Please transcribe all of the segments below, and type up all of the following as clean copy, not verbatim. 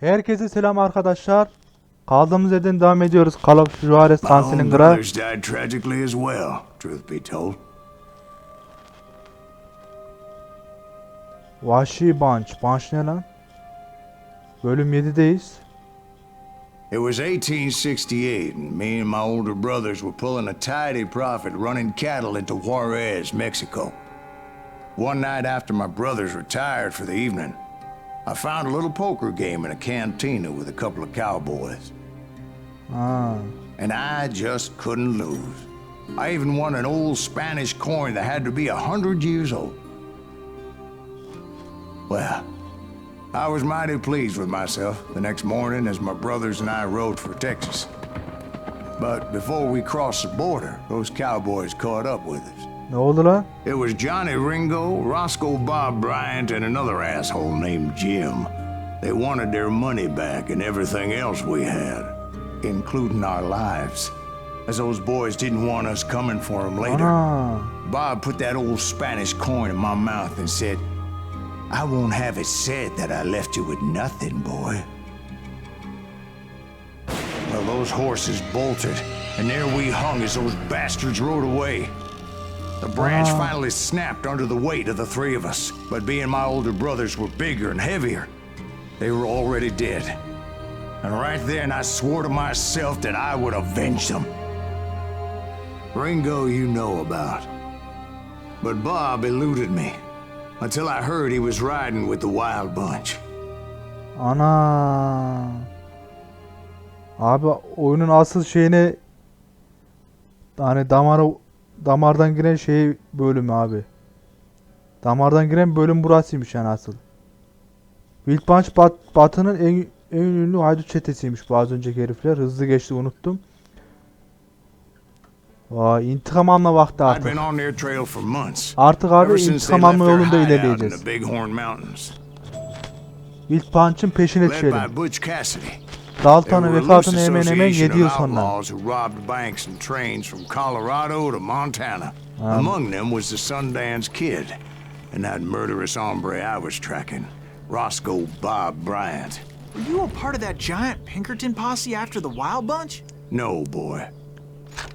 Herkese selam arkadaşlar. Kaldığımız yerden devam ediyoruz. Juarez Gunsli'nin Vahşi Bunch. Bunch ne lan? Bölüm 7'deyiz. It was 1868 and me and my older brothers were pulling a tidy profit running cattle into Juarez, Mexico. One night after my brothers retired for the evening, I found a little poker game in a cantina with a couple of cowboys. And I just couldn't lose. I even won an old Spanish coin that had to be 100 years old. Well, I was mighty pleased with myself the next morning as my brothers and I rode for Texas. But before we crossed the border, those cowboys caught up with us. Ne oldu lan? It was Johnny Ringo, Roscoe Bob Bryant, and another asshole named Jim. They wanted their money back and everything else we had, including our lives, as those boys didn't want us coming for them later. Bob put that old Spanish coin in my mouth and said, "I won't have it said that I left you with nothing, boy." Well, those horses bolted, and there we hung as those bastards rode away. The branch finally snapped under the weight of the three of us, but being my older brothers were bigger and heavier, they were already dead. And right then I swore to myself that I would avenge them. Ringo you know about. But Bob eluded me, until I heard he was riding with the Wild Bunch. Ana. Abi oyunun asıl şeyine hani damardan giren şey bölümü abi. Damardan giren bölüm burasıymış yani asıl. Wild Bunch Batı'nın en ünlü haydut çetesiymiş bu az önceki herifler. Hızlı geçti unuttum. Vay intikam alma vakti artık. Artık abi intikam alma yolunda ilerleyeceğiz. Wild Bunch'ın peşine düşelim. Dalton'un vefatına hemen 7 yıl sonra. Among them was the Sundance Kid and that murderous hombre I was tracking, Roscoe Bob Bryant. Were you a part of that giant Pinkerton posse after the Wild Bunch? No, boy.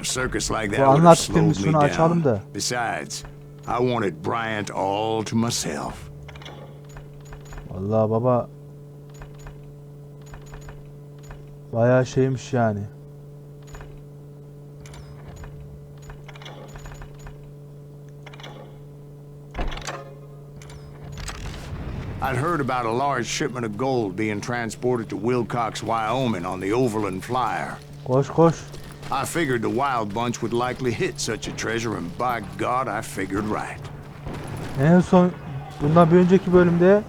A circus like that would have slowed me down. Besides, I wanted Bryant all to myself. Vallahi baba bayağı şeymiş yani. I'd heard about a large shipment of gold being transported to Wilcox, Wyoming on the Overland Flyer. Koş koş. I figured the Wild Bunch would likely hit such a treasure, and by God, I figured right. En son bundan bir önceki bölümde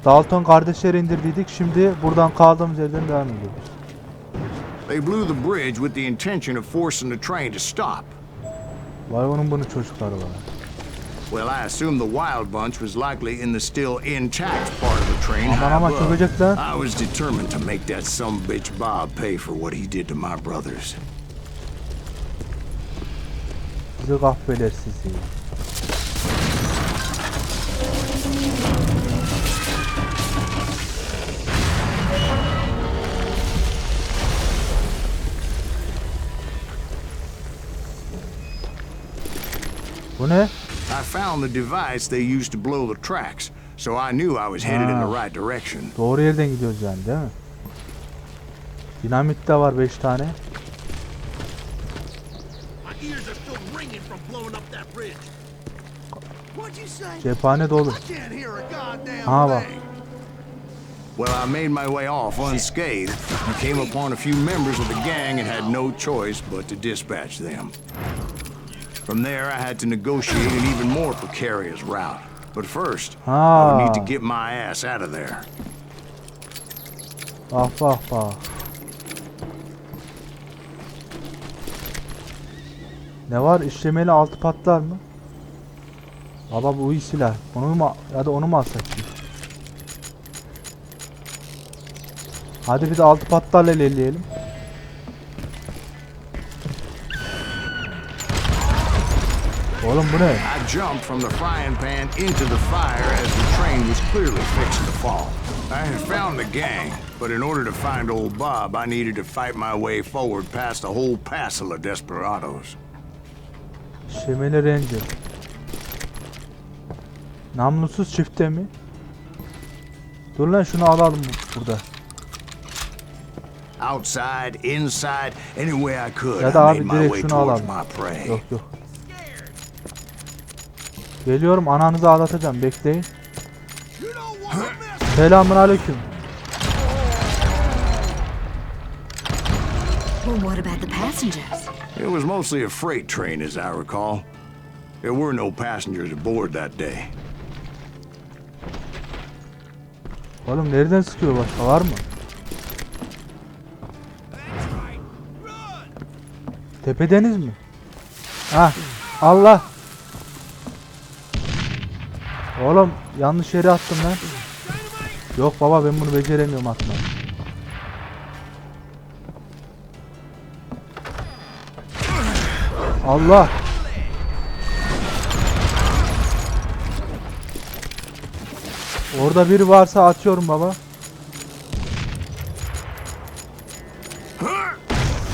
Dalton kardeşleri indirdiydik. Şimdi buradan kaldığımız yerden devam ediyoruz. They blew the bridge with the intention of forcing the train to stop. Vay onun bunun çocukları var. Well, I assume the Wild Bunch was likely in the still intact part of the train. Ama çökecekler. I was determined to make that sumbitch Bob pay for what he did to my brothers. Bizi kahveler sizi. Bu ne? I found the device they used to blow the tracks, so I knew I was headed in the right direction. Doğru yerden gidiyoruz yani değil mi? Dinamit de var 5 tane. Cephane dolu. Ha bak. Well, I made my way off unscathed and came upon a few members of the gang and had no choice but to dispatch them. From there, I had to negotiate an even more precarious route. But first, I would need to get my ass out of there. Bak bak bak. Ne var? İşlemeli altı patlar mı? Baba bu iyi silah. Onu mu ya da onu mu alsak? Hadi bir de altı patlarla ilerleyelim. Oğlum bu ne? I jumped from the frying pan into the fire as the train was clearly fixing to fall. I had found the gang, but in order to find old Bob, I needed to fight my way forward past a whole passel of desperados. Şemeli Ranger. Namlusuz çifte mi? Dur lan şunu alalım burada. Outside, inside, any way I could, Ya I da made abi my direkt way şunu towards alalım. my prey. Yok yok. Geliyorum, ananızı ağlatacağım, bekleyin. Selamun aleyküm. Well, what about the passengers? It was mostly a freight train, as I recall. There were no passengers aboard that day. Oğlum nereden sıkıyor, başka var mı? Tepedeniz mi? Ha, Allah. Oğlum yanlış yere attım lan. Yok baba, ben bunu beceremiyorum atmayı. Allah. Orada biri varsa atıyorum baba.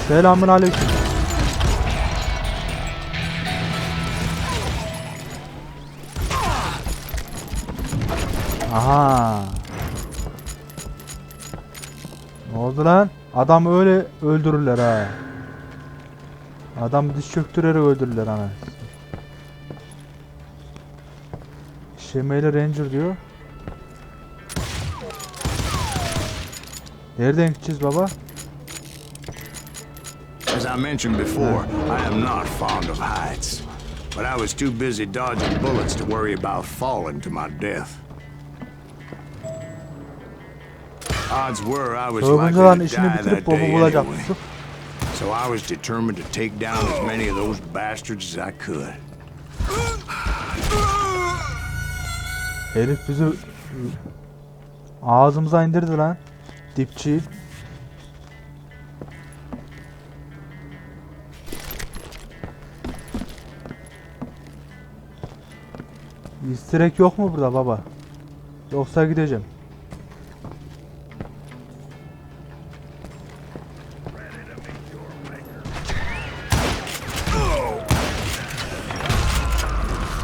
Selamun aleyküm. Aha. Ne oldu lan? Adam öyle öldürürler ha. Adam diş çöktürerek öldürürler ana. Şemeli Ranger diyor. Nereden gideceğiz baba? As I mentioned before, I am not fond of heights. But I was too busy dodging bullets to worry about falling to my death. Odds were I was likely Soyguncuların to işini die bitirip that day bobu bulacak. anyway. So I was determined to take down as many of those bastards as I could. Herif bizi ağzımıza indirdi lan. Dipçi. İstirek yok mu burada baba? Yoksa gideceğim.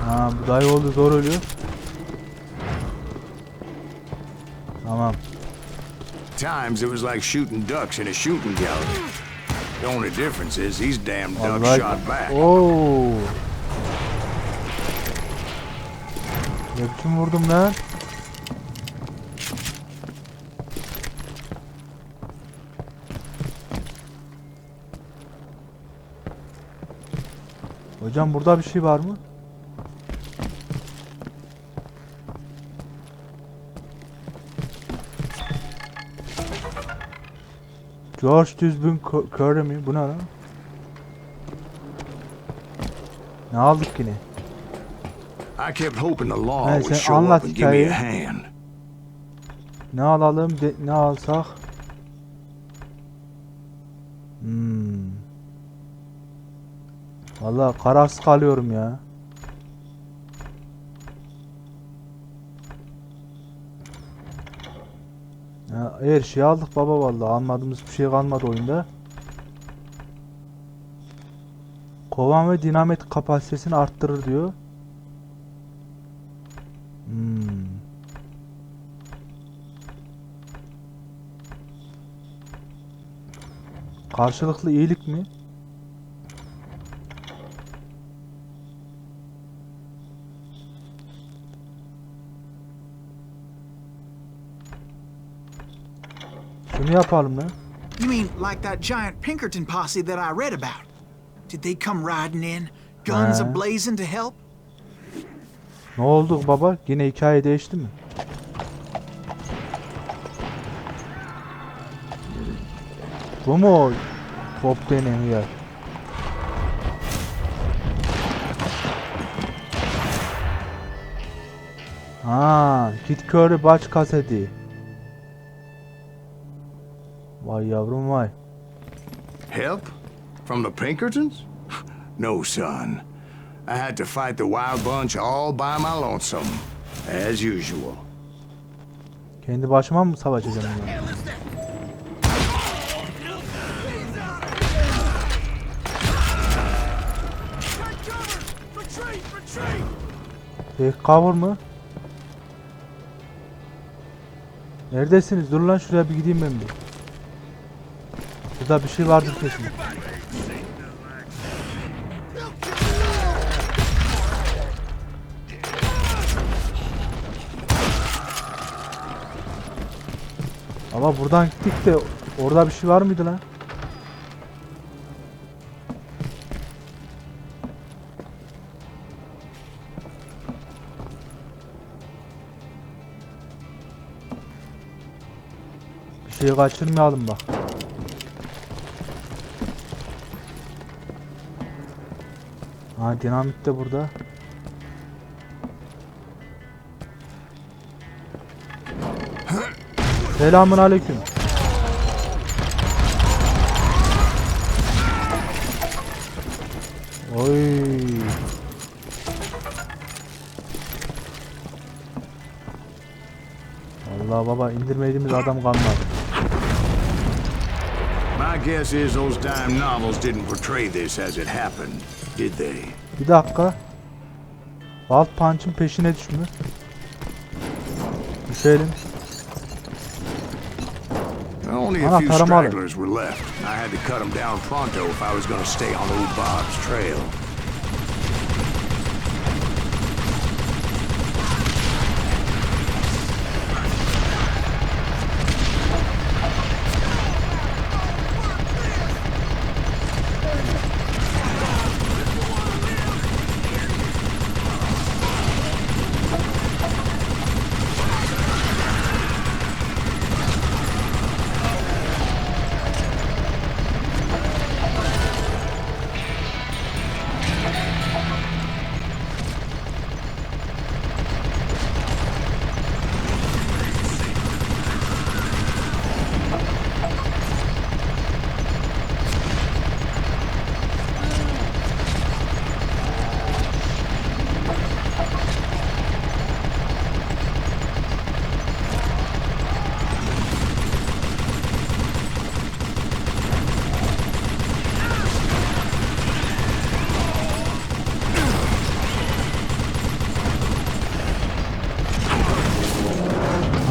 Ha, bu dayı oldu, zor ölüyor. Tamam. Times it was like shooting ducks in a shooting gallery. The only difference is these damn ducks Vallahi. shot back. Oo. Ne biçim vurdum lan? Hocam burada bir şey var mı? George Düzbün Curry mi? Bu ne lan? Ne aldık yine? I kept hoping the law Hey, would sen show anlat up and give me a hikayeyi. hand. Ne alalım, ne alsak? Vallahi kararsız kalıyorum ya. Ya her şeyi aldık baba, vallahi almadığımız bir şey kalmadı oyunda. Kovan ve dinamit kapasitesini arttırır diyor. Karşılıklı iyilik mi? Şunu yapalım lan. You mean like that giant Pinkerton posse that I read about? Did they come riding in, guns a-blazing to help? Ne oldu baba? Yine hikaye değişti mi? Bu mu o top denen yer? Ha, Kid Curry baş kaseti. Vay yavrum vay. Help? From the Pinkertons? No, son. I had to fight the wild bunch all by my lonesome, as usual. Kendi başıma mı savaşacağım bunları? Take cover mı? Neredesiniz? Dur lan şuraya bir gideyim ben bir. Burada bir şey vardır kesin. Ama buradan gittik de orada bir şey var mıydı lan? Bir şeyi kaçırmayalım bak. Ha, dinamit de burada. Selamun aleyküm. Oy. Allah baba, indirmediğimiz adam kalmadı. My guess is those dime novels didn't portray this as it happened, did they? Bir dakika. Wild Punch'ın peşine düşme. Düşelim. Only a few stragglers were left. I had to cut them down pronto if I was going to stay on old Bob's trail.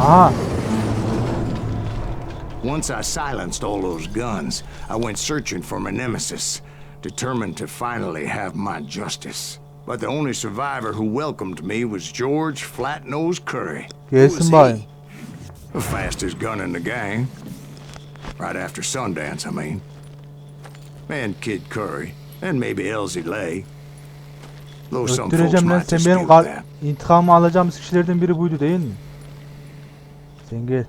Aha. Once I silenced all those guns, I went searching for my nemesis, determined to finally have my justice. But the only survivor who welcomed me was George Flat-Nosed Curry. Gelsin bayım. The fastest gun in the gang. Right after Sundance, I mean. And Kid Curry, and maybe Elsie Lay. Though some folks Öttüreceğim lan, might sen dispute benim that. intikamı alacağımız kişilerden biri buydu değil mi? Sen gel.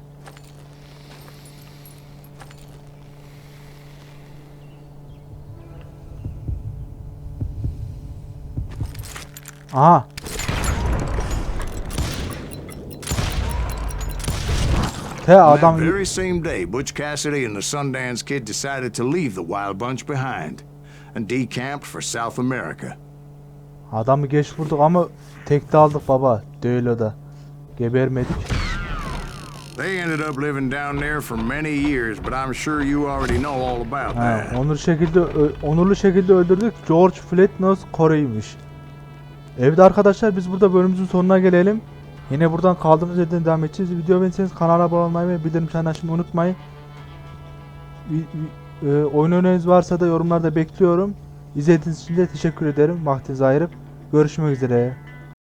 Aha. Te On that adam very same day, Butch Cassidy and the Sundance Kid decided to leave the Wild Bunch behind and decamped for South America. adamı geç vurduk ama tekte aldık baba. Düelloda. Gebermedik. They ended up living down there for many years, but I'm sure you already know all about that. Onurlu şekilde öldürdük. George Flatnose Corey'miş. Evet arkadaşlar, biz burada bölümümüzün sonuna gelelim. Yine buradan kaldığımız yerden devam edeceğiz. Video beğendiyseniz kanala abone olmayı ve bildirim çanını açmayı unutmayın. Oyun öneriniz varsa da yorumlarda bekliyorum. İzlediğiniz için de teşekkür ederim. Vaktinizi ayırıp görüşmek üzere.